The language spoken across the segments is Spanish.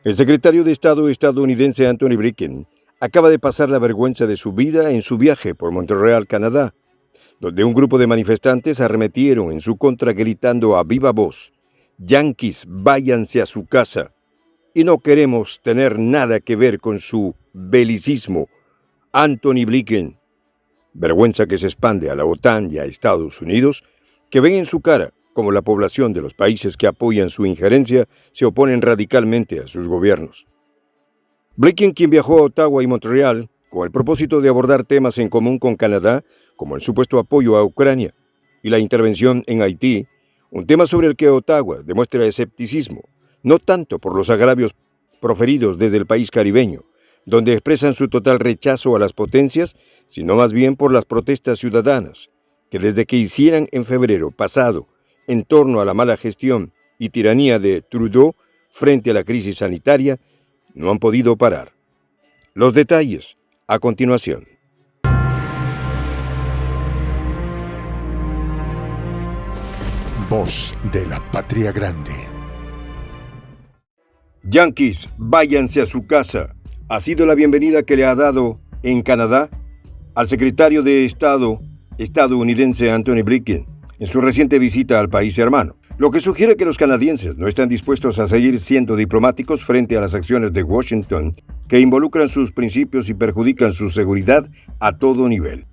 El secretario de Estado estadounidense Antony Blinken acaba de pasar la vergüenza de su vida en su viaje por Montreal, Canadá, donde un grupo de manifestantes arremetieron en su contra gritando a viva voz: «Yanquis, váyanse a su casa, y no queremos tener nada que ver con su belicismo, Antony Blinken». Vergüenza que se expande a la OTAN y a Estados Unidos, que ven en su cara como la población de los países que apoyan su injerencia se oponen radicalmente a sus gobiernos. Blinken, quien viajó a Ottawa y Montreal con el propósito de abordar temas en común con Canadá, como el supuesto apoyo a Ucrania y la intervención en Haití, un tema sobre el que Ottawa demuestra escepticismo, no tanto por los agravios proferidos desde el país caribeño, donde expresan su total rechazo a las potencias, sino más bien por las protestas ciudadanas, que desde que hicieran en febrero pasado en torno a la mala gestión y tiranía de Trudeau frente a la crisis sanitaria, no han podido parar. Los detalles a continuación. Voz de la Patria Grande. Yanquis, váyanse a su casa. Ha sido la bienvenida que le ha dado en Canadá al secretario de Estado estadounidense Antony Blinken en su reciente visita al país hermano, lo que sugiere que los canadienses no están dispuestos a seguir siendo diplomáticos frente a las acciones de Washington que involucran sus principios y perjudican su seguridad a todo nivel.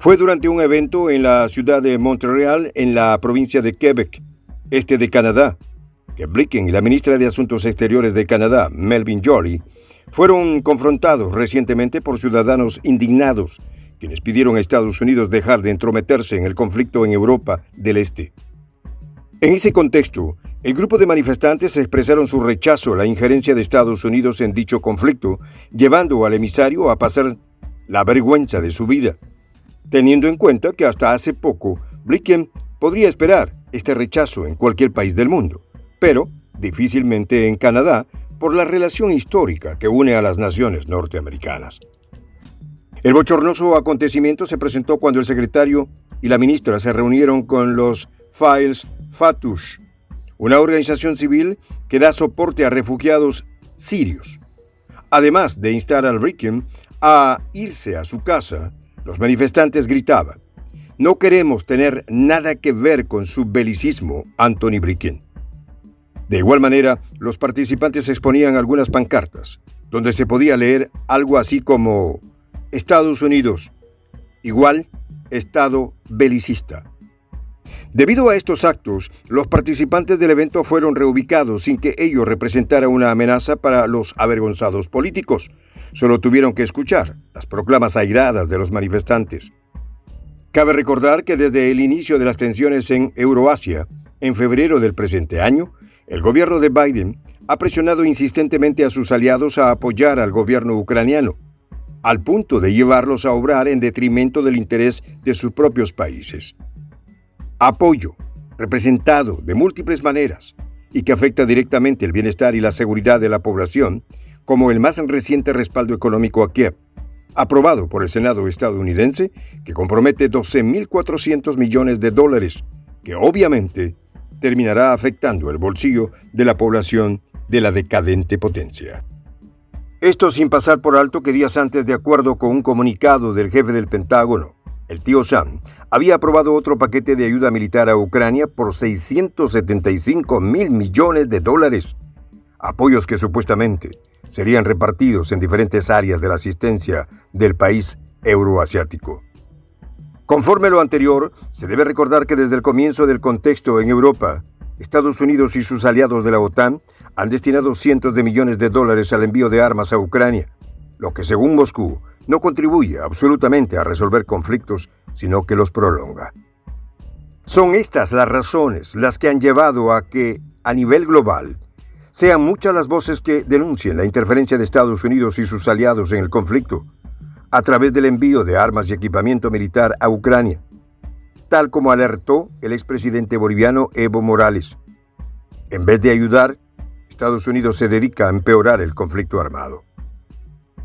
Fue durante un evento en la ciudad de Montreal, en la provincia de Quebec, este de Canadá, que Blinken y la ministra de Asuntos Exteriores de Canadá, Melvin Joly, fueron confrontados recientemente por ciudadanos indignados, quienes pidieron a Estados Unidos dejar de entrometerse en el conflicto en Europa del Este. En ese contexto, el grupo de manifestantes expresaron su rechazo a la injerencia de Estados Unidos en dicho conflicto, llevando al emisario a pasar la vergüenza de su vida, teniendo en cuenta que hasta hace poco Blinken podría esperar este rechazo en cualquier país del mundo, pero difícilmente en Canadá por la relación histórica que une a las naciones norteamericanas. El bochornoso acontecimiento se presentó cuando el secretario y la ministra se reunieron con los Fa'il Fatah, una organización civil que da soporte a refugiados sirios. Además de instar al Blinken a irse a su casa, los manifestantes gritaban: «No queremos tener nada que ver con su belicismo, Antony Blinken». De igual manera, los participantes exponían algunas pancartas, donde se podía leer algo así como: «Estados Unidos, igual Estado belicista». Debido a estos actos, los participantes del evento fueron reubicados sin que ello representara una amenaza para los avergonzados políticos. Solo tuvieron que escuchar las proclamas airadas de los manifestantes. Cabe recordar que desde el inicio de las tensiones en Euroasia, en febrero del presente año, el gobierno de Biden ha presionado insistentemente a sus aliados a apoyar al gobierno ucraniano, al punto de llevarlos a obrar en detrimento del interés de sus propios países. Apoyo, representado de múltiples maneras y que afecta directamente el bienestar y la seguridad de la población, como el más reciente respaldo económico a Kiev, aprobado por el Senado estadounidense, que compromete $12.400 millones, que obviamente terminará afectando el bolsillo de la población de la decadente potencia. Esto sin pasar por alto que días antes, de acuerdo con un comunicado del jefe del Pentágono, el tío Sam, había aprobado otro paquete de ayuda militar a Ucrania por $675.000 millones, apoyos que supuestamente serían repartidos en diferentes áreas de la asistencia del país euroasiático. Conforme lo anterior, se debe recordar que desde el comienzo del contexto en Europa, Estados Unidos y sus aliados de la OTAN han destinado cientos de millones de dólares al envío de armas a Ucrania, lo que según Moscú no contribuye absolutamente a resolver conflictos, sino que los prolonga. Son estas las razones las que han llevado a que, a nivel global, sean muchas las voces que denuncien la interferencia de Estados Unidos y sus aliados en el conflicto, a través del envío de armas y equipamiento militar a Ucrania, tal como alertó el expresidente boliviano Evo Morales. En vez de ayudar, Estados Unidos se dedica a empeorar el conflicto armado.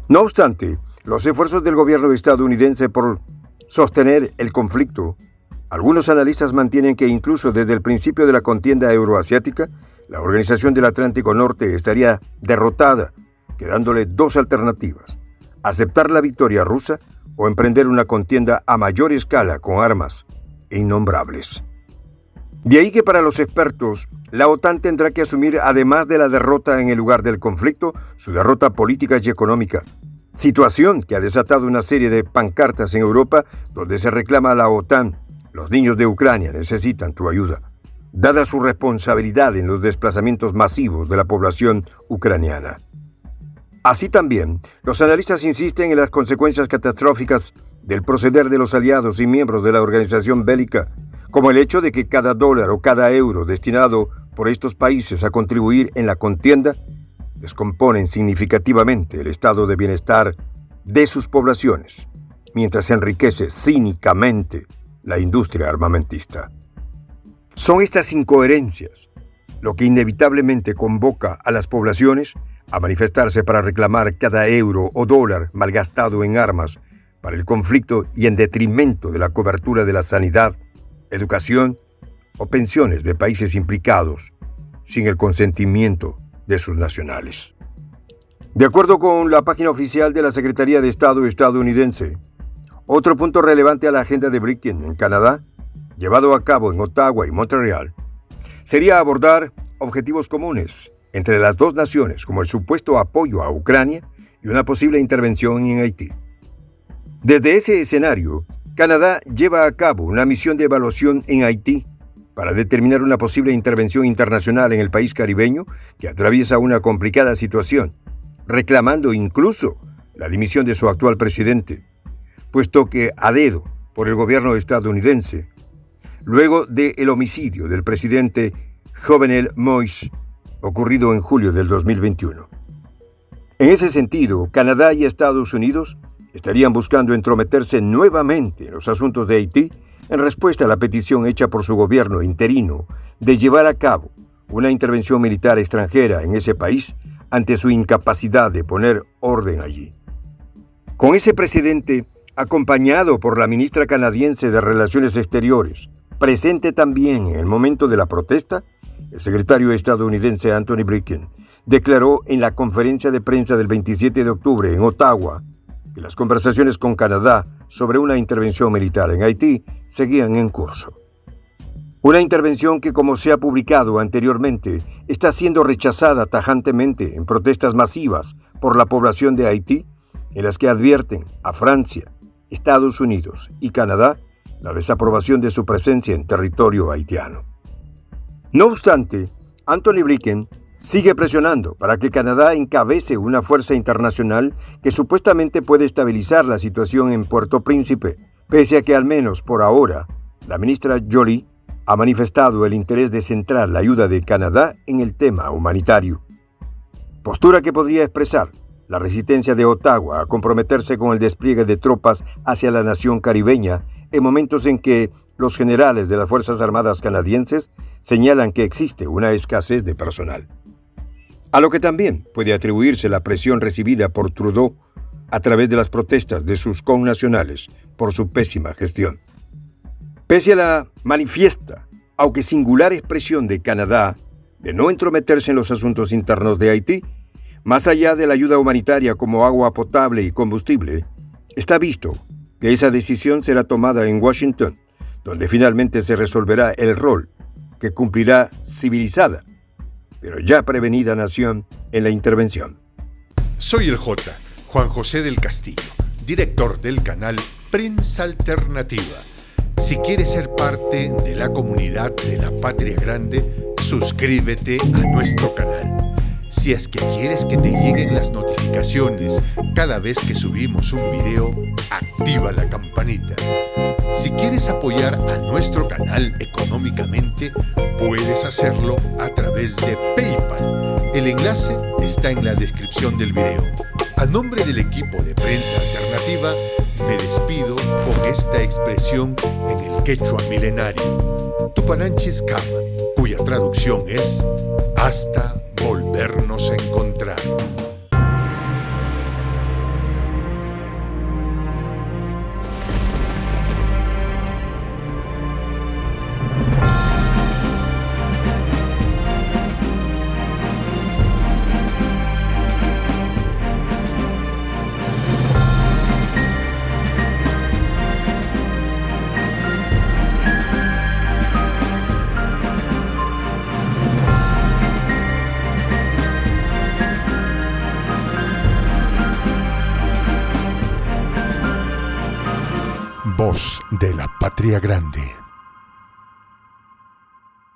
No obstante, los esfuerzos del gobierno estadounidense por sostener el conflicto, algunos analistas mantienen que incluso desde el principio de la contienda euroasiática, la Organización del Atlántico Norte estaría derrotada, quedándole dos alternativas: aceptar la victoria rusa o emprender una contienda a mayor escala con armas innombrables. De ahí que para los expertos, la OTAN tendrá que asumir, además de la derrota en el lugar del conflicto, su derrota política y económica. Situación que ha desatado una serie de pancartas en Europa donde se reclama a la OTAN: los niños de Ucrania necesitan tu ayuda, dada su responsabilidad en los desplazamientos masivos de la población ucraniana. Así también, los analistas insisten en las consecuencias catastróficas del proceder de los aliados y miembros de la organización bélica, como el hecho de que cada dólar o cada euro destinado por estos países a contribuir en la contienda descomponen significativamente el estado de bienestar de sus poblaciones, mientras se enriquece cínicamente la industria armamentista. Son estas incoherencias lo que inevitablemente convoca a las poblaciones a manifestarse para reclamar cada euro o dólar malgastado en armas para el conflicto y en detrimento de la cobertura de la sanidad, educación o pensiones de países implicados sin el consentimiento de sus nacionales. De acuerdo con la página oficial de la Secretaría de Estado estadounidense, otro punto relevante a la agenda de Blinken en Canadá, llevado a cabo en Ottawa y Montreal, sería abordar objetivos comunes entre las dos naciones, como el supuesto apoyo a Ucrania y una posible intervención en Haití. Desde ese escenario, Canadá lleva a cabo una misión de evaluación en Haití para determinar una posible intervención internacional en el país caribeño que atraviesa una complicada situación, reclamando incluso la dimisión de su actual presidente, puesto que a dedo por el gobierno estadounidense, luego del homicidio del presidente Jovenel Moïse, ocurrido en julio del 2021. En ese sentido, Canadá y Estados Unidos estarían buscando entrometerse nuevamente en los asuntos de Haití en respuesta a la petición hecha por su gobierno interino de llevar a cabo una intervención militar extranjera en ese país ante su incapacidad de poner orden allí. Con ese precedente, acompañado por la ministra canadiense de Relaciones Exteriores, presente también en el momento de la protesta, el secretario estadounidense Antony Blinken declaró en la conferencia de prensa del 27 de octubre en Ottawa que las conversaciones con Canadá sobre una intervención militar en Haití seguían en curso. Una intervención que, como se ha publicado anteriormente, está siendo rechazada tajantemente en protestas masivas por la población de Haití, en las que advierten a Francia, Estados Unidos y Canadá la desaprobación de su presencia en territorio haitiano. No obstante, Antony Blinken sigue presionando para que Canadá encabece una fuerza internacional que supuestamente puede estabilizar la situación en Puerto Príncipe, pese a que al menos por ahora, la ministra Joly ha manifestado el interés de centrar la ayuda de Canadá en el tema humanitario. Postura que podría expresar la resistencia de Ottawa a comprometerse con el despliegue de tropas hacia la nación caribeña en momentos en que los generales de las Fuerzas Armadas canadienses señalan que existe una escasez de personal. A lo que también puede atribuirse la presión recibida por Trudeau a través de las protestas de sus connacionales por su pésima gestión. Pese a la manifiesta, aunque singular expresión de Canadá de no entrometerse en los asuntos internos de Haití, más allá de la ayuda humanitaria como agua potable y combustible, está visto que esa decisión será tomada en Washington, donde finalmente se resolverá el rol que cumplirá civilizada, pero ya prevenida nación en la intervención. Soy el J, Juan José del Castillo, director del canal Prensa Alternativa. Si quieres ser parte de la comunidad de la Patria Grande, suscríbete a nuestro canal. Si es que quieres que te lleguen las notificaciones cada vez que subimos un video, activa la campanita. Si quieres apoyar a nuestro canal económicamente, puedes hacerlo a través de PayPal. El enlace está en la descripción del video. A nombre del equipo de Prensa Alternativa, me despido con esta expresión en el quechua milenario, Tupananchis Kama, cuya traducción es hasta volvernos a encontrar. Voz de la Patria Grande.